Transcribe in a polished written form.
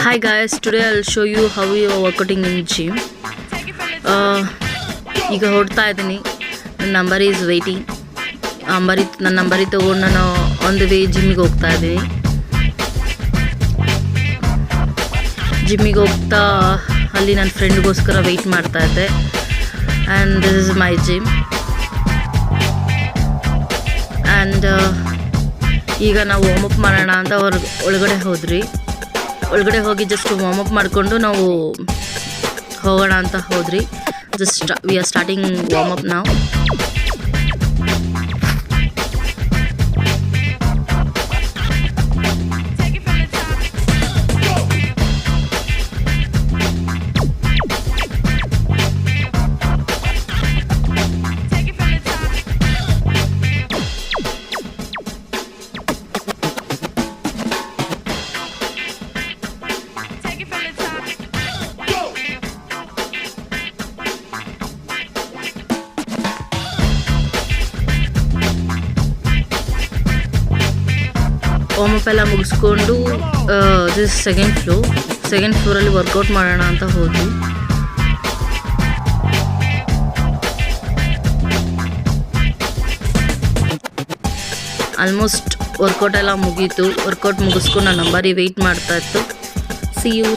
Hi guys, today I'll show you how you are working in gym. ಈಗ ಹೊಡ್ತಾ ಇದ್ದೀನಿ. ನನ್ನ ನಂಬರ್ ಈಸ್ ವೇಟಿಂಗ್. ನನ್ನ ನಂಬರಿ ತೊಗೊಂಡು ನಾನು ಆನ್ ದ ವೇ ಜಿಮ್ಮಿಗೆ ಹೋಗ್ತಾ ಇದ್ದೀನಿ. ಜಿಮ್ಮಿಗೆ ಹೋಗ್ತಾ ಅಲ್ಲಿ ನನ್ನ ಫ್ರೆಂಡ್ಗೋಸ್ಕರ ವೆಯ್ಟ್ ಮಾಡ್ತಾ ಇದ್ದೆ. And this is my gym. And ಈಗ ನಾವು ವಾರ್ಮಪ್ ಮಾಡೋಣ ಅಂತ ಒಳಗಡೆ ಹೋಗಿ ಜಸ್ಟ್ ವಾರ್ಮಪ್ ಮಾಡಿಕೊಂಡು ನಾವು ಹೋಗೋಣ ಅಂತ ಹೋದ್ರಿ. Just we are starting warm up ನಾವು. ವಾರ್ಮಪ್ ಎಲ್ಲ ಮುಗಿಸ್ಕೊಂಡು ದಿಸ್ ಸೆಕೆಂಡ್ ಫ್ಲೋರಲ್ಲಿ ವರ್ಕೌಟ್ ಮಾಡೋಣ ಅಂತ ಹೋದ್ವಿ. ಆಲ್ಮೋಸ್ಟ್ ವರ್ಕೌಟ್ ಎಲ್ಲ ಮುಗೀತು. ವರ್ಕೌಟ್ ಮುಗಿಸ್ಕೊಂಡು ನನ್ನ ನಂಬರಿಗೆ ವೆಯ್ಟ್ ಮಾಡ್ತಾ ಇತ್ತು. See you.